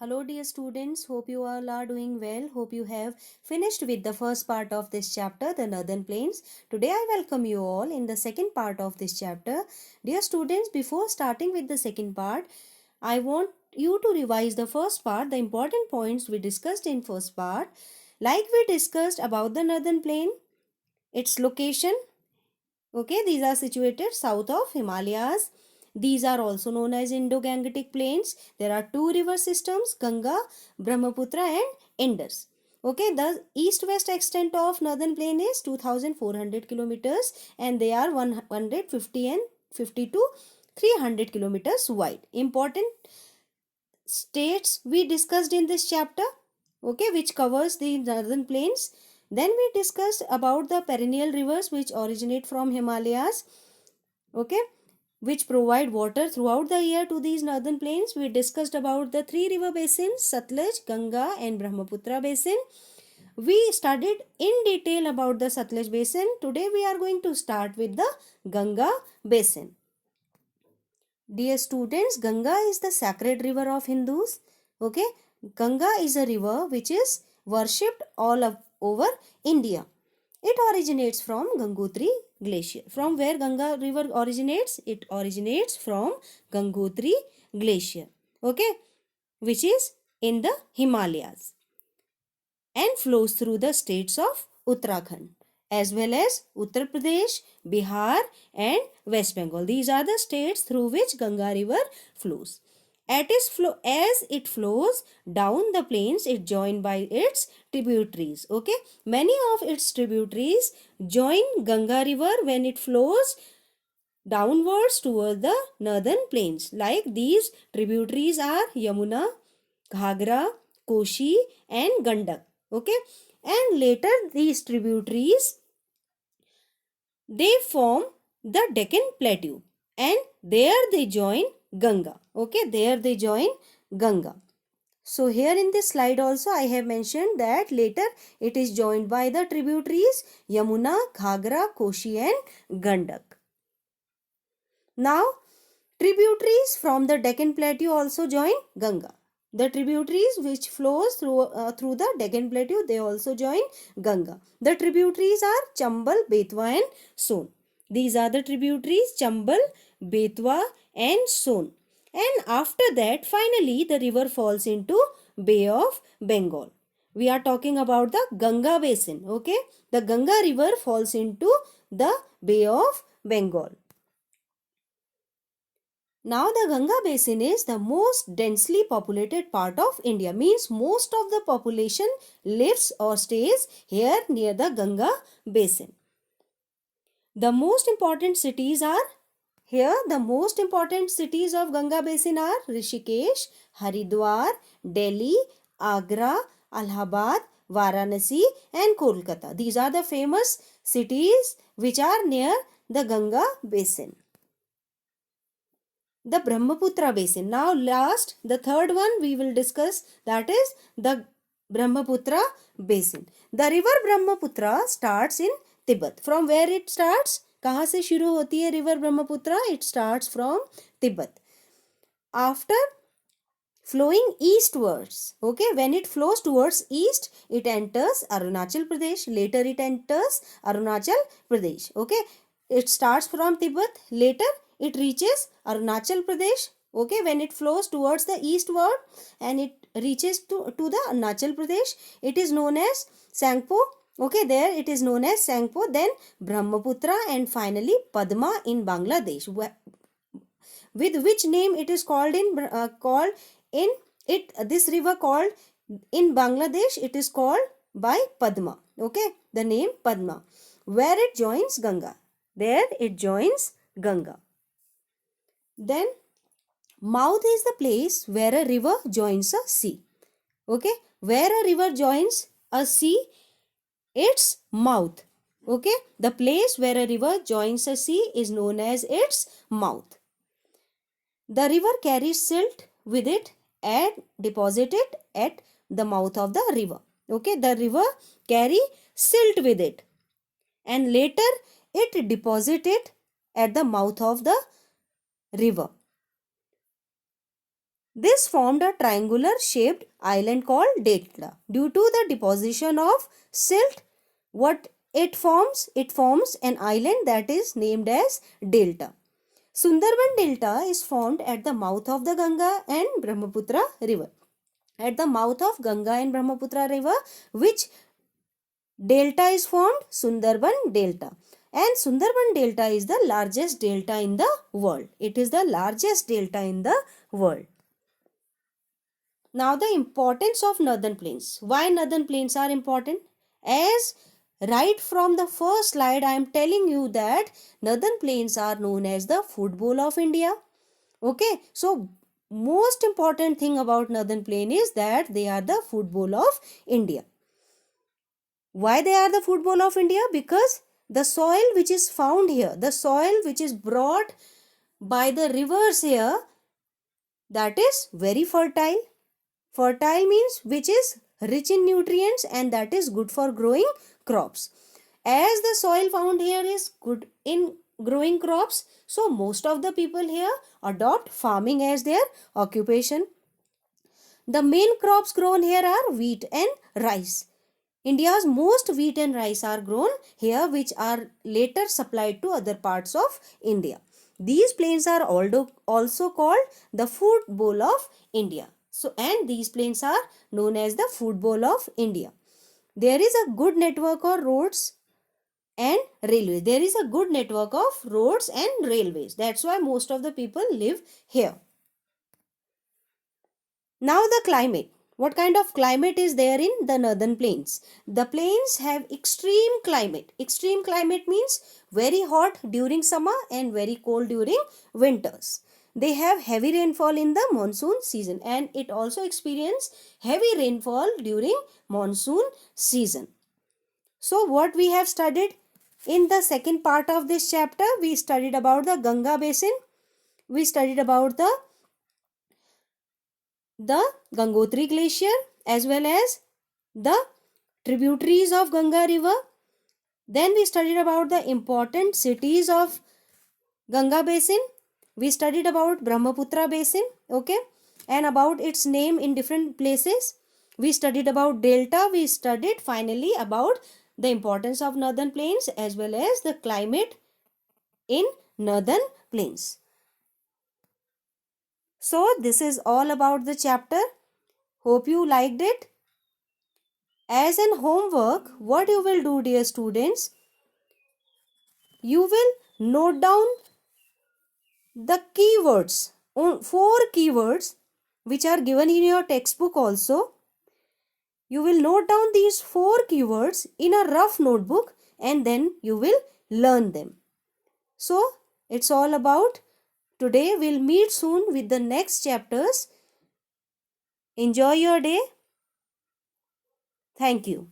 Hello, dear students. Hope you all are doing well. Hope you have finished with the first part of this chapter, the Northern Plains. Today, I welcome you all in the second part of this chapter. Dear students, before starting with the second part, I want you to revise the first part, the important points we discussed in first part. Like we discussed about the Northern Plain, its location. Okay, these are situated south of Himalayas. These are also known as Indo-Gangetic plains. There are two river systems, Ganga, Brahmaputra and Indus. Okay, the east-west extent of northern plain is 2400 kilometers and they are 150 and 50 to 300 kilometers wide. Important states we discussed in this chapter, okay, which covers the northern plains. Then we discussed about the perennial rivers which originate from Himalayas, okay, which provide water throughout the year to these northern plains. We discussed about the three river basins, Satluj, Ganga and Brahmaputra basin. We studied in detail about the Satluj basin. Today we are going to start with the Ganga basin. Dear students, Ganga is the sacred river of Hindus. Okay, Ganga is a river which is worshipped over India. It originates from Gangotri glacier. From where Ganga river originates? It originates from Gangotri glacier. Okay, which is in the Himalayas and flows through the states of Uttarakhand as well as Uttar Pradesh, Bihar and West Bengal. These are the states through which Ganga river flows. As it flows down the plains, it joined by its tributaries. Okay, many of its tributaries join Ganga river when it flows downwards toward the northern plains. Like these tributaries are Yamuna, Ghagra, Koshi and Gandak. Okay, and later these tributaries they form the Deccan Plateau and there they join Ganga. Okay, there they join Ganga. So here in this slide also I have mentioned that later it is joined by the tributaries Yamuna, Ghagra, Koshi and Gandak. Now tributaries from the Deccan Plateau also join Ganga. The tributaries which flows through the Deccan Plateau, they also join Ganga. The tributaries are Chambal, Betwa and Son. These are the tributaries Chambal, Betwa and Son. And after that, finally, the river falls into Bay of Bengal. We are talking about the Ganga basin. Okay, the Ganga river falls into the Bay of Bengal. Now the Ganga basin is the most densely populated part of India. Means most of the population lives or stays here near the Ganga basin. The most important cities are here. The most important cities of Ganga basin are Rishikesh, Haridwar, Delhi, Agra, Allahabad, Varanasi and Kolkata. These are the famous cities which are near the Ganga basin. The Brahmaputra basin. Now last, the third one we will discuss, that is the Brahmaputra basin. The river Brahmaputra starts in Tibet. From where it starts? कहाँ से शुरू होती है river Brahmaputra? It starts from Tibet. After flowing eastwards, okay, when it flows towards east, it enters Arunachal Pradesh. Later it enters Arunachal Pradesh. Okay, it starts from Tibet. Later it reaches Arunachal Pradesh. Okay, when it flows towards the eastward and it reaches to the Arunachal Pradesh, it is known as Sangpo. Okay, there it is known as Sangpo, then Brahmaputra and finally Padma in Bangladesh. With which name it is called in this river called in Bangladesh, it is called by Padma. Okay, the name Padma, where it joins Ganga. There it joins Ganga. Then mouth is the place where a river joins a sea. Okay, where a river joins a sea, its mouth. Okay, the place where a river joins a sea is known as its mouth. The river carries silt with it and deposit it at the mouth of the river. Okay, the river carry silt with it and later it deposit it at the mouth of the river. This formed a triangular shaped island called delta. Due to the deposition of silt, what it forms? It forms an island that is named as delta. Sundarban Delta is formed at the mouth of the Ganga and Brahmaputra river. At the mouth of Ganga and Brahmaputra river, which delta is formed? Sundarban Delta. And Sundarban Delta is the largest delta in the world. It is the largest delta in the world. Now the importance of northern plains. Why northern plains are important? As right from the first slide I am telling you that northern plains are known as the food bowl of India. Okay, so most important thing about northern plain is that they are the food bowl of India. Why they are the food bowl of India? Because the soil which is found here, the soil which is brought by the rivers here, that is very fertile. Fertile means which is rich in nutrients and that is good for growing crops. As the soil found here is good in growing crops, so most of the people here adopt farming as their occupation. The main crops grown here are wheat and rice. India's most wheat and rice are grown here, which are later supplied to other parts of India. These plains are also called the food bowl of India. So, and these plains are known as the food bowl of India. There is a good network of roads and railways. There is a good network of roads and railways. That's why most of the people live here. Now the climate. What kind of climate is there in the northern plains? The plains have extreme climate. Extreme climate means very hot during summer and very cold during winters. They have heavy rainfall in the monsoon season and it also experience heavy rainfall during monsoon season. So what we have studied in the second part of this chapter, we studied about the Ganga basin. We studied about the Gangotri glacier as well as the tributaries of Ganga river. Then we studied about the important cities of Ganga basin. We studied about Brahmaputra basin, okay, and about its name in different places. We studied about delta. We studied finally about the importance of northern plains as well as the climate in northern plains. So this is all about the chapter. Hope you liked it. As an homework, what you will do, dear students, you will note down the keywords, 4 keywords which are given in your textbook also. You will note down these 4 keywords in a rough notebook and then you will learn them. So it's all about today. We'll meet soon with the next chapters. Enjoy your day. Thank you.